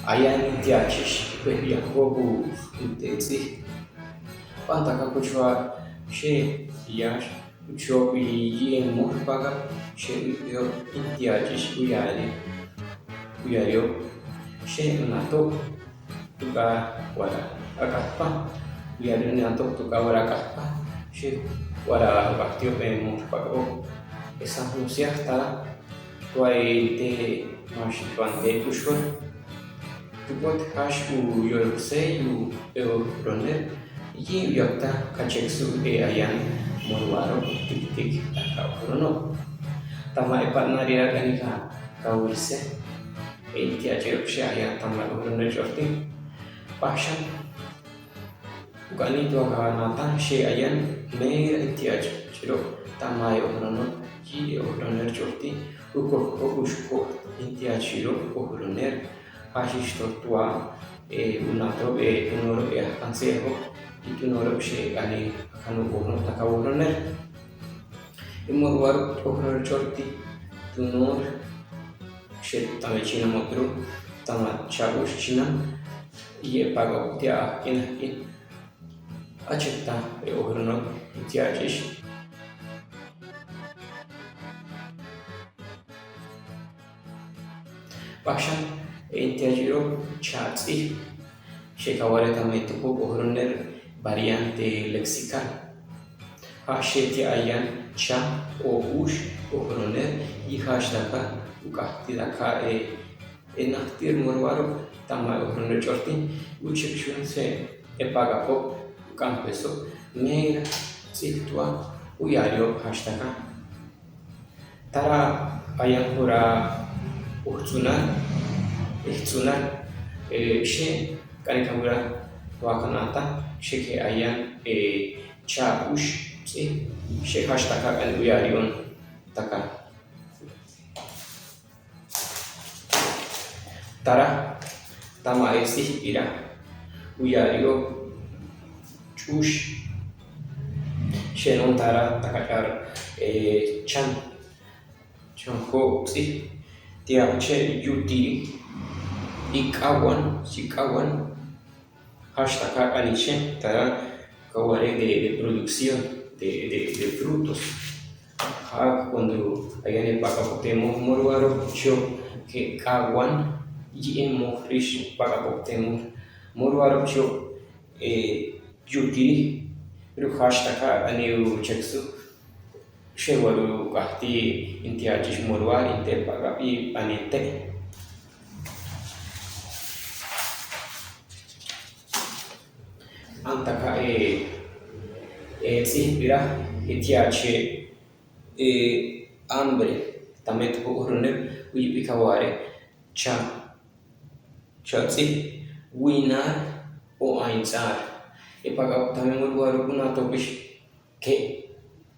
Ayan tiachish yahobu utezi. Pantaka kuchwa she yash uchobi yin muhpaga she yo tiachish uyayo she nato tuka wara akapa uyayo nato tuka wara akapa she wara baktio pe muhpaga esa musia tala tuai te mashipante kushwa Tupot hash u yorksei u roner y yokta kacheksu ayan morwaro tik takaurono. Tama epat naria ganika kawise tia jerukse ayan tama roner jorti. Pashan gani tua kawanata she ayan meira tia jeruk tama rono y roner jorti uko ushko tia jeruk roner Hashish tua unato tunoro consejo y tunoro she ani kanu bono takawuroner imorwar okrar chorti tunor she tamechina motru tama chabush china ye pago tia in acheta okrono tiajish Pashan Entiagiro chatsi shekaware tametupo ohroner variante lexical hasheti ayan cha o ush ohroner y hashtaka ukahti daka enaktir morwaro tama ohroner chorti uchekshun se epagapo campeso meira siltua uyario hashtaka tara ayan hora Ihtunan she kanikamura wakanata sheke ayan cha ush she hashtaka kan uyarion taka tara tama ira uyario chush she non tara takakar chan chanko tia che yutiri Sikawan, hashtag Aniche, tara kaware de producción de frutos. Cuando hayan pagapotemos morwaro, cho que kawan y en mohrish pagapotemos morwaro cho yutiri, pero hashtag Aniu cheksu. Shewaru kahti intiajish morwar inte pagapi anite. Antaka pira itiache hambre tamet ohroner uipikaware chatsi winar o ainzar epaga tamemur waru kuna topish ke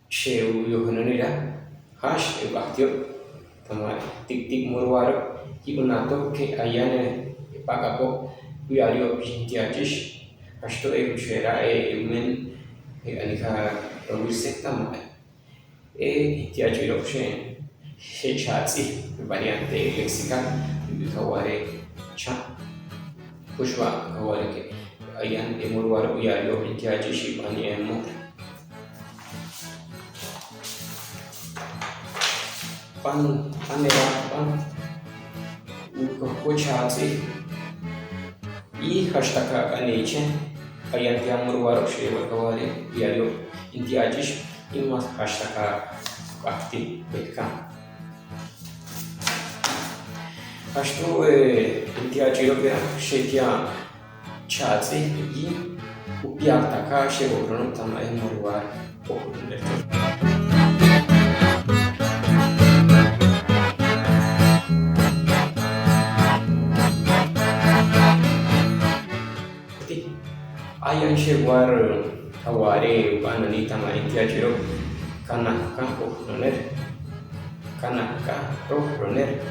sheu yohonera hash ebaktio tama tik murwaro kibunato ke ayane epagapo uyario pintiajish Asto kushera men anika rovisetta ma tiagiro she chatsi variante lexical bikaware cha pushwa kaware ke ayan emurwar uyario tiaji shibani emo panera uko chatsi y hashtag aniche ayan tiamurwaro she wakaware uyario intiajish imas hashtag akti beka Ashtu intiagiro pera shetia chatsi y upiartaka she okrono tama emurwar okrono Ayan shewar kaware banani tama intiagiro kanaka rohroner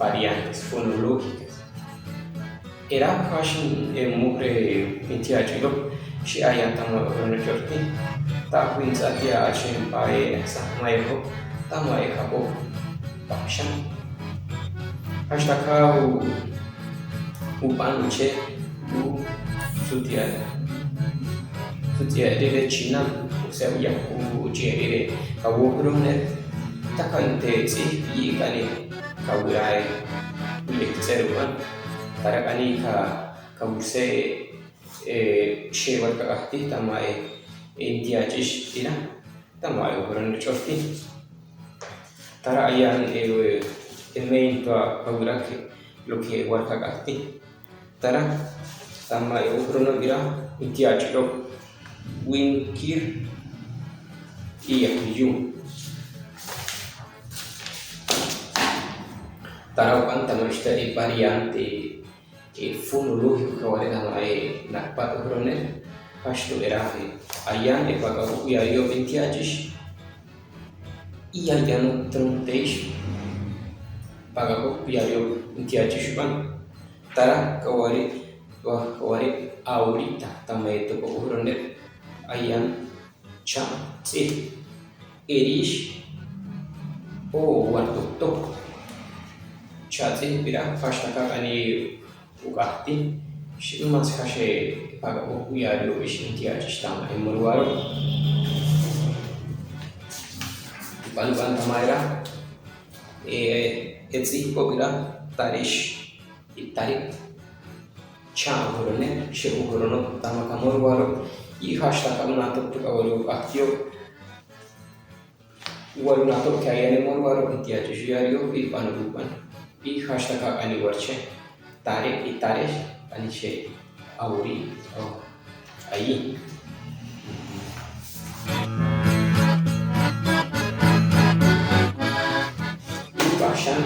variantes fonológicas. Era kashin mugre intiagiro shi ayan tama rohroner jorti ta wins atia achen pae sahmayo tama ekabo bakshan hashtag upanche u sutiare chinam usabia u jere kawurune takante si yikani kawurai ulikseruan tarakani kawuse shewar kakti tamai intiajish ina tamai uran chosti tara ayan main to kawuraki loke warka kakti tara tamai uran ira intiajiro winkir iya yu tara kan tamashta variante fonologico que agora na parte coronel pasto era ayan e paga o iaio ventiages e ayan tronteis paga o iaio ventiages ban tara kawari aurita também to coronel ayan cha si erish o warto to cha si pira pasta ani ugatti mas kashe paga o iaio ishintia stama e moruaro ban tamaira etsi pobira tarish itari cha horone she horono tamaka moruaro i hashta kamnato tukawaro aktio warunato kayane moruaro intia jiario i panuban i hashta ka ani warche tare itare aniche auri aí bashan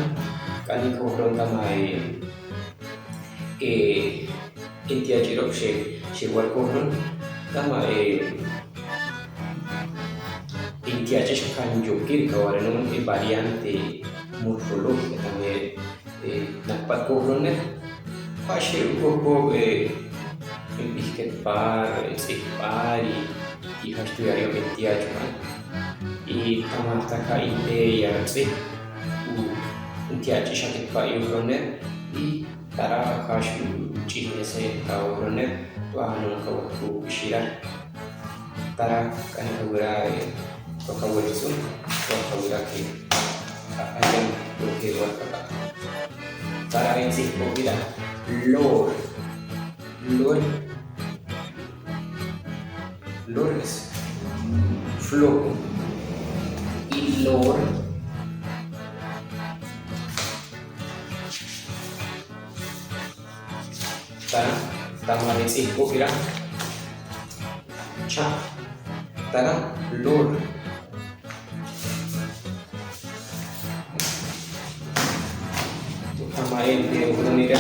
kani kohron tamai intia jirok she war kohron tamai intia chesh kan jokir kawareno variante morfológica también dapat kohron Fasce un poco par, pari, i studiare ventiaggio, i tamataka idea, ventiaggio che fa io con i tara kashu chinese kaurone, tuano kawu shira, tara kan kawurai, kawuritsu, kawuraki, akan doke wakaka. Tara insi pobila. Lord es flow y Lord tama si pobila cha tara Lord tama de unira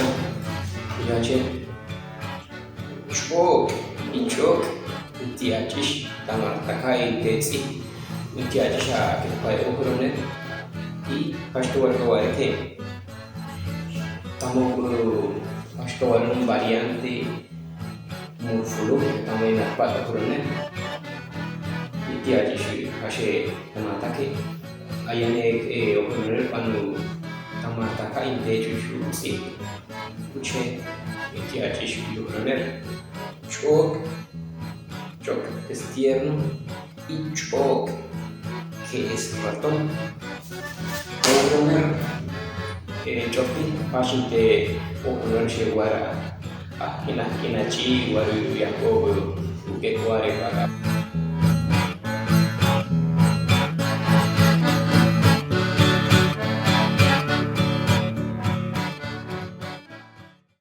Iace chok intiajish tamar takai tetsi intiajisha ke pai okrone i pasto warke tamo pasto warun variante morfológica tamai na pai okrone intiajish hashe tamatake ayane okrone panu tamataka intejishu si Uche intiajish okrone chok es tierno y chok que es ratón. Okrone choki pasinte okrone shewara kina chi waru yako uke kware para